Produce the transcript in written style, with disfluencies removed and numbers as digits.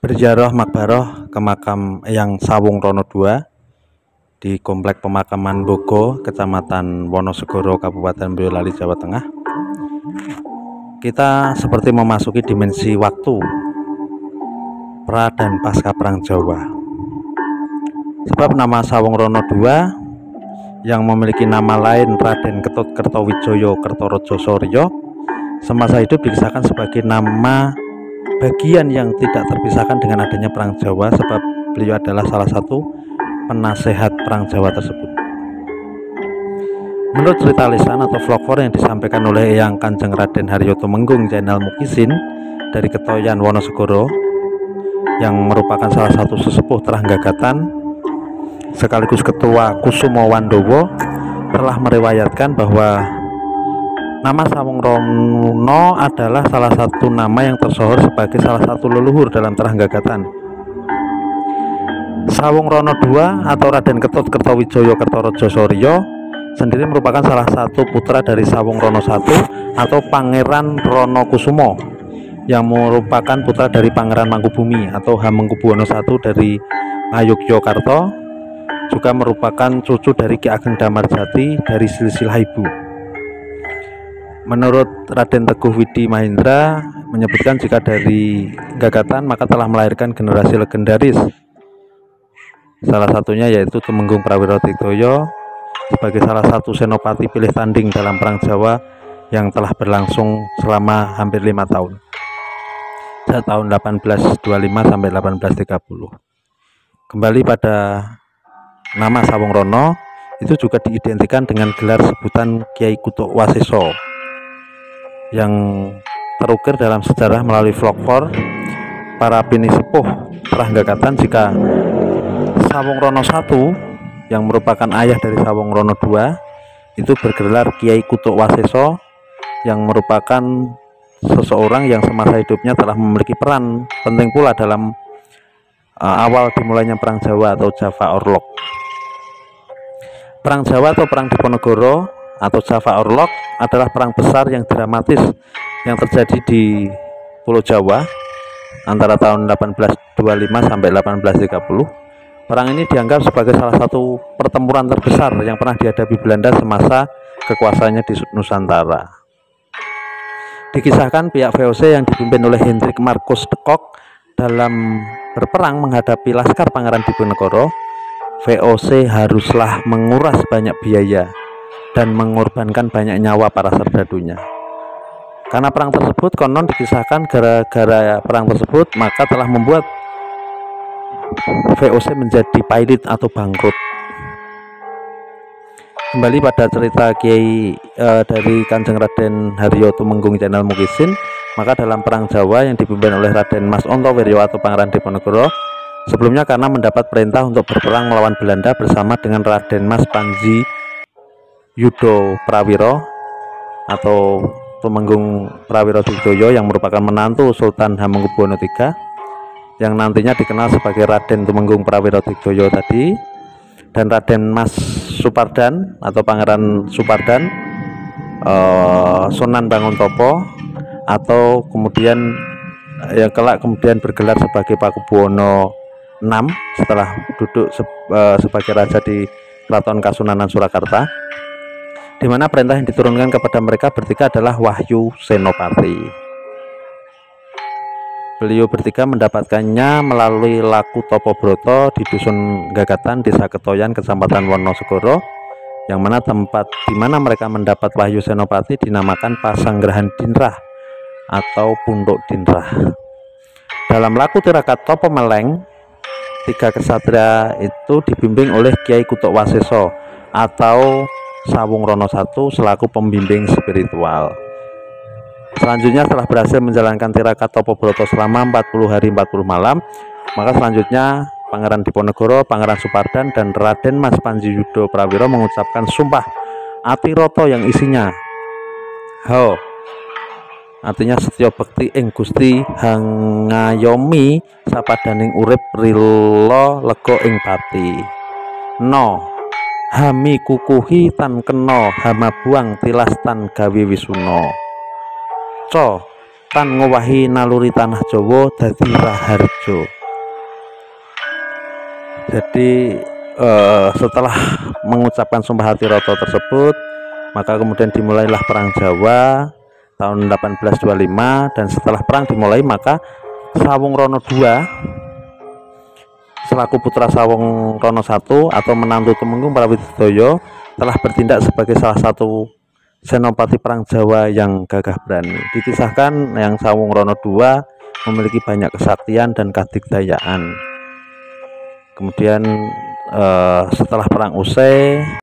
Berziarah makbaroh ke makam Eyang Sawung Rono II di Komplek Pemakaman Bogo, Kecamatan Wonosegoro, Kabupaten Boyolali, Jawa Tengah. Kita seperti memasuki dimensi waktu pra dan pasca Perang Jawa. Sebab nama Sawung Rono II yang memiliki nama lain Raden Ketut Kertowijoyo Kertorojo Soryo semasa hidup dikisahkan sebagai nama bagian yang tidak terpisahkan dengan adanya Perang Jawa, sebab beliau adalah salah satu penasehat Perang Jawa tersebut. Menurut cerita lisan atau folklore yang disampaikan oleh Eyang Kanjeng Raden Haryo Tumenggung Zainal Mukisin dari Ketoyan Wonosegoro, yang merupakan salah satu sesepuh Teranggagatan sekaligus ketua Kusumo Wandowo, telah meriwayatkan bahwa nama Sawung Rono adalah salah satu nama yang tersohor sebagai salah satu leluhur dalam Teranggagatan. Sawung Rono II atau Raden Ketut Kertowijoyo Kertorojo Soryo sendiri merupakan salah satu putra dari Sawung Rono I atau Pangeran Ronokusumo, yang merupakan putra dari Pangeran Mangkubumi atau Hamengkubuwono I dari Ngayogyakarta, juga merupakan cucu dari Ki Ageng Damarjati dari silsilah ibu. Menurut Raden Teguh Widi Mahendra menyebutkan jika dari Gagatan maka telah melahirkan generasi legendaris, salah satunya yaitu Tumenggung Prawiro Tigtoyo sebagai salah satu senopati pilih tanding dalam Perang Jawa yang telah berlangsung selama hampir 5 tahun, sejak tahun 1825 sampai 1830. Kembali pada nama Sawung Rono, itu juga diidentikan dengan gelar sebutan Kiai Kutuk Waseso yang terukir dalam sejarah melalui folklore para bini sepuh Teranggagatan jika Sawung Rono I yang merupakan ayah dari Sawung Rono II itu bergelar Kiai Kutuk Waseso, yang merupakan seseorang yang semasa hidupnya telah memiliki peran penting pula dalam awal dimulainya Perang Jawa atau Java Orlog. Perang Jawa atau Perang Diponegoro atau Java Orlog adalah perang besar yang dramatis yang terjadi di Pulau Jawa antara tahun 1825 sampai 1830. Perang ini dianggap sebagai salah satu pertempuran terbesar yang pernah dihadapi Belanda semasa kekuasaannya di Nusantara. Dikisahkan pihak VOC yang dipimpin oleh Hendrik Marcus de Kock dalam berperang menghadapi laskar Pangeran Diponegoro, VOC haruslah menguras banyak biaya dan mengorbankan banyak nyawa para serdadunya. Karena perang tersebut konon dikisahkan gara-gara perang tersebut maka telah membuat VOC menjadi pailit atau bangkrut. Kembali pada cerita Kiai dari Kanjeng Raden Haryo Tumenggung Zainal Mukisin, maka dalam Perang Jawa yang dipimpin oleh Raden Mas Ontowiryo atau Pangeran Diponegoro, sebelumnya karena mendapat perintah untuk berperang melawan Belanda bersama dengan Raden Mas Panji Yudo Prawiro atau Tumenggung Prawiro Tigtoyo yang merupakan menantu Sultan Hamengkubuwono III, yang nantinya dikenal sebagai Raden Tumenggung Prawiro Tigtoyo tadi, dan Raden Mas Supardan atau Pangeran Supardan, Sunan Banguntopo, atau kemudian yang kelak kemudian bergelar sebagai Pakubuwono VI setelah duduk sebagai raja di Keraton Kasunanan Surakarta, di mana perintah yang diturunkan kepada mereka bertiga adalah Wahyu Senopati. Beliau bertiga mendapatkannya melalui Laku Topo Broto di Dusun Gagatan, Desa Ketoyan, Kecamatan Wonosegoro, yang mana tempat di mana mereka mendapat Wahyu Senopati dinamakan Pasanggrahan Dinrah atau Punduk Dinrah. Dalam Laku Tirakat Topo Meleng, tiga kesatria itu dibimbing oleh Kiai Kutuk Waseso atau Sawung Rono I selaku pembimbing spiritual. Selanjutnya setelah berhasil menjalankan tirakat Topo Broto selama 40 hari 40 malam, maka selanjutnya Pangeran Diponegoro, Pangeran Supardan, dan Raden Mas Panji Yudo Prawiro mengucapkan sumpah Atiroto yang isinya Ho, artinya setya bekti ing Gusti hangayomi sapadaning urip rila lega ing pati. No, hami kukuhi tan kena hama buang tilas tan gawe wisuna. Co, tan ngowahi naluri tanah Jawa dadi raharja. Jadi setelah mengucapkan Sumpah Hati Roto tersebut, maka kemudian dimulailah Perang Jawa tahun 1825, dan setelah perang dimulai maka Sawung Rono II selaku putra Sawung Rono I atau menantu Tumenggung Prawidoyo telah bertindak sebagai salah satu senopati Perang Jawa yang gagah berani. Dikisahkan yang Sawung Rono II memiliki banyak kesaktian dan kadigdayaan. Kemudian setelah perang usai,